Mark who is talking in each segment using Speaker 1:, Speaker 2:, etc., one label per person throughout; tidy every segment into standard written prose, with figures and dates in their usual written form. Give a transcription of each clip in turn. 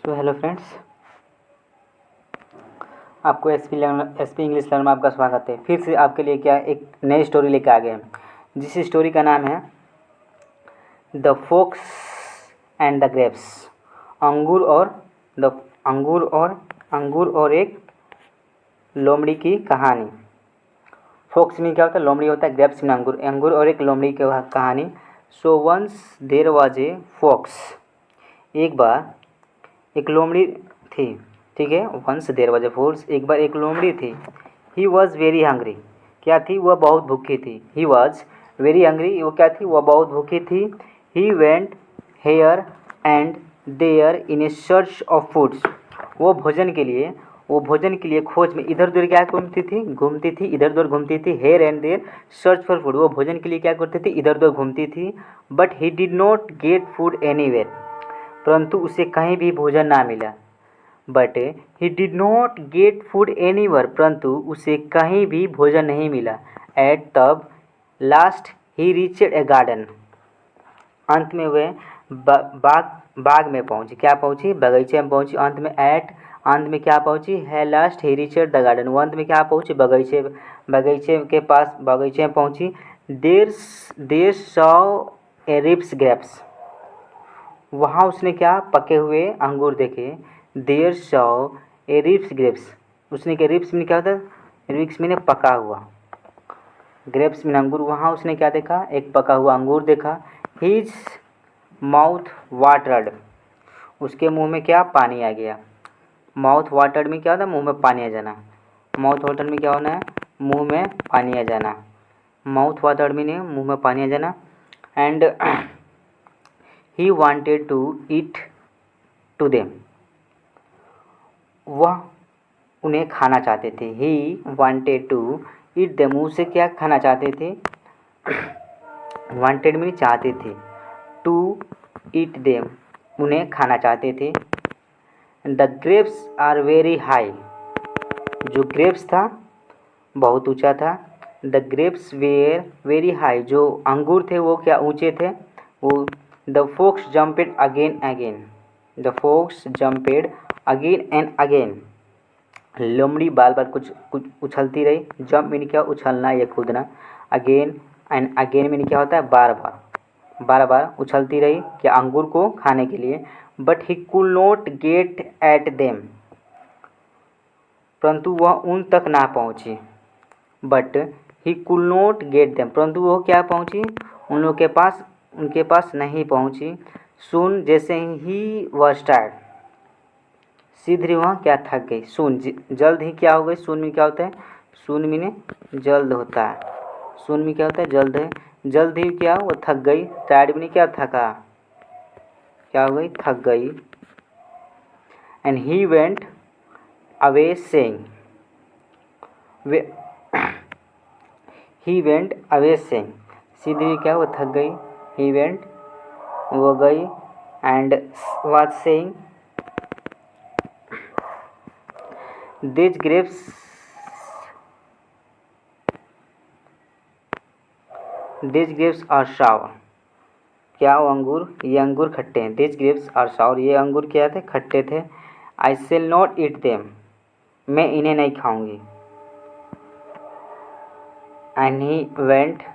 Speaker 1: So hello friends, आपको SP English learn में आपका स्वागत है। फिर से आपके लिए क्या एक नई स्टोरी लेकर आ गए हैं, जिस स्टोरी का नाम है the folks and the grapes. अंगूर और एक लोमड़ी की कहानी। फोक्स में क्या होता है? लोमड़ी होता है। ग्रेप्स में अंगूर और एक लोमड़ी की कहानी। So once there was a fox. एक बार एक लोमड़ी थी। ठीक है, once there was a fox. एक बार एक लोमड़ी थी। He was very hungry. क्या थी? वह बहुत भूखी थी। He was very hungry. वो क्या थी? वह बहुत भूखी थी। He went here and there in a search of foods. वो भोजन के लिए खोज में इधर उधर क्या घूमती थी इधर उधर घूमती थी। Here and there search for food. वो भोजन के लिए क्या करती थी? इधर उधर घूमती थी। But he did not get food anywhere. परंतु उसे कहीं भी भोजन ना मिला। But he did not get food anywhere. परंतु उसे कहीं भी भोजन नहीं मिला। एट तब last he reached A garden. अंत में वह बाग में पहुंची। क्या पहुंची? बगीचे में पहुंची। अंत में क्या पहुंची? है last he reached the garden. वो अंत में क्या पहुंची? बगीचे में पहुंची। There saw a ripe grapes. वहाँ उसने क्या? पके हुए अंगूर देखे। There saw a ripe grapes. उसने क्या? रिप्स में क्या होता है? रिप्स में पका हुआ, ग्रेप्स में अंगूर। वहाँ उसने क्या देखा? एक पका हुआ अंगूर देखा। His mouth watered. उसके मुंह में क्या? पानी आ गया। माउथ वाटर्ड में क्या होता है? मुंह में पानी आ जाना। माउथ वाटर्ड में क्या होना है? मुंह में पानी आ जाना। माउथ वाटर्ड में मुंह में पानी आ जाना। And he wanted to eat to them. वह उन्हें खाना चाहते थे। He wanted to eat them. उसे क्या खाना चाहते थे? वांटेड में चाहते थे। टू ईट देम, उन्हें खाना चाहते थे। The grapes are very high. जो ग्रेप्स था बहुत ऊंचा था। The grapes were very high. जो अंगूर थे वो क्या? ऊंचे थे। वो the fox jumped again again. The fox jumped again and again. लोमड़ी बार बार कुछ उछलती रही। जंप मीन क्या? उछलना या कूदना। अगेन एंड अगेन मीन क्या होता है? बार बार उछलती रही क्या? अंगूर को खाने के लिए। But he could not gate at them. परंतु वह उन तक ना पहुंची। But he could not get them. परंतु वह क्या पहुंची? उनके पास नहीं पहुंची। सुन जैसे ही वह स्टार्ट, शीघ्र वह क्या? थक गई। सुन जल्द ही क्या हो गई? सुन में क्या होता है? सुन में जल्द होता है। सुन में क्या होता है? जल्द है। जल्द ही क्या? वो थक गई। टायर्ड में क्या? थका। क्या हो गई? थक गई। And he went away saying. He went away saying. सीधे क्या? वो थक गई। ही वेंट, वो गई। And was saying, These grapes are sour। क्या वो अंगूर? ये अंगूर खट्टे हैं। These grapes are sour। ये अंगूर क्या थे? खट्टे थे। I shall not eat them। मैं इन्हें नहीं खाऊंगी। And he went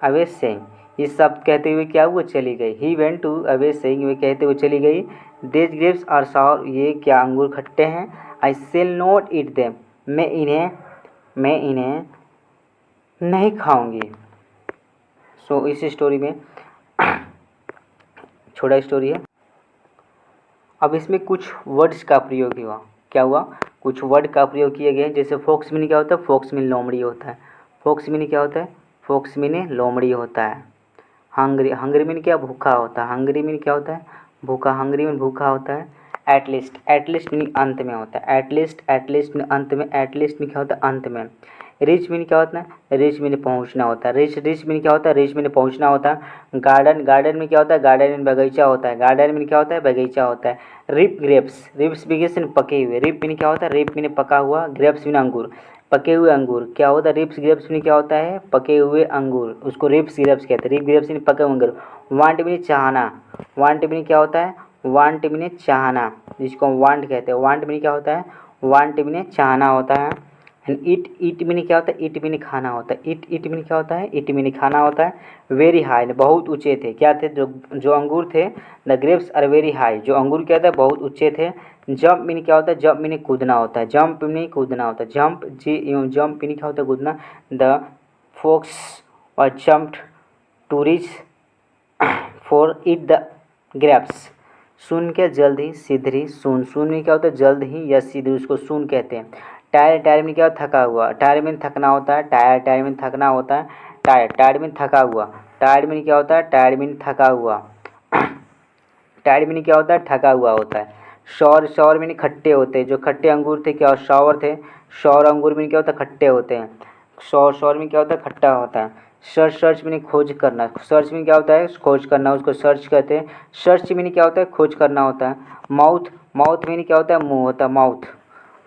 Speaker 1: away saying। ये सब कहते हुए क्या? वो चली गई। He went to away saying। वे कहते हुए चली गई। These grapes are sour। ये क्या? अंगूर खट्टे हैं। I shall not eat them। मैं इन्हें नहीं खाऊंगी। सो इस स्टोरी में छोटा स्टोरी है। अब इसमें कुछ वर्ड्स का प्रयोग हुआ। क्या हुआ? कुछ वर्ड का प्रयोग किए गए। जैसे फोक्स मीन क्या होता है? फोक्स मीन लोमड़ी होता है। फोक्स मीन क्या होता है? फोक्स मीन लोमड़ी होता है। हंग्री मीन क्या? भूखा होता है। हंग्री मीन क्या होता है? भूखा। हंग्री मीन भूखा होता है। एटलीस्ट मीन अंत में होता है। एटलीस्ट मीन अंत में। एटलीस्ट मीन क्या होता है? अंत में। रिच मीन क्या होता है? रिच मीन पहुंचना होता है। रिच मीन क्या होता है? रिच मीन पहुंचना होता है। गार्डन में क्या होता है? गार्डन में बगीचा होता है। गार्डन में क्या होता है? बगीचा होता है। रिप रिप्स बिगेसन पके हुए। रिप मीन क्या होता है? रिप मीन पका हुआ। ग्रेप्स मीन अंगूर। पके हुए अंगूर क्या होता है? रिप्स ग्रेप्स मीन क्या होता है? पके हुए अंगूर। उसको रिप्स ग्रेप्स कहते हैं। रिप ग्रेप्स मीन पके हुए अंगूर। वांट मीन चाहना। वांट मीन क्या होता है? वांट मीन चाहना। जिसको हम वांट कहते हैं। वांट मीनिंग क्या होता है? वांट मीनिंग चाहना होता है। एंड ईट मीनिंग क्या होता है? ईट मीनिंग खाना होता है। ईट मीनिंग क्या होता है? ईट मीनिंग खाना होता है। वेरी हाई बहुत ऊंचे थे। क्या थे? जो अंगूर थे, the grapes are very high, जो अंगूर क्या था? बहुत ऊंचे थे। जंप मीनिंग क्या होता है? जंप मीनिंग कूदना होता है। जंप मीनिंग कूदना होता है। जंप मीनिंग क्या होता है? कूदना। द फोक्स और jumped to reach for eat the grapes. सुन के जल्द ही सीधरी सुन में क्या होता है? जल्द ही या सीधरी, उसको सुन कहते हैं। टायर में क्या होता है? थका हुआ। टायर में थकना होता है। टायर में थकना होता है। टायर में थका हुआ। टायर में क्या होता है? टायर में थका हुआ। टायर में क्या होता है? थका हुआ होता है। शौर में खट्टे होते हैं। जो खट्टे अंगूर थे क्या शौर थे? शौर अंगूर में क्या होता है? खट्टे होते हैं। शौर में क्या होता है? खट्टा होता है। सर्च में खोज करना। सर्च में क्या होता है? खोज करना, उसको सर्च कहते हैं। सर्च में क्या होता है? खोज करना होता है। माउथ में क्या होता है? मुंह होता है।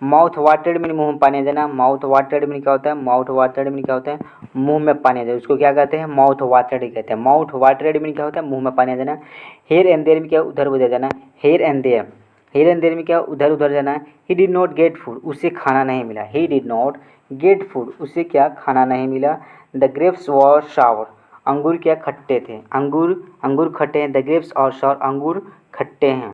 Speaker 1: माउथ वाटर्ड में मुंह में पानी आ जाना। माउथ वाटर्ड में क्या होता है? माउथ वाटर्ड में क्या होता है? मुंह में पानी आ जाना, उसको क्या कहते हैं? माउथ वाटर्ड कहते हैं। माउथ वाटर्ड में क्या होता है? मुंह में पानी आ जाना। हेयर एंड देयर में क्या? उधर उधर जाना। हेयर एंड देयर में क्या? उधर उधर जाना। He did not get food, उसे खाना नहीं मिला। He did not get food, उसे क्या? खाना नहीं मिला। द ग्रेप्स वर शावर, अंगूर क्या? खट्टे थे। अंगूर खट्टे हैं। द ग्रेप्स और शावर, अंगूर खट्टे हैं।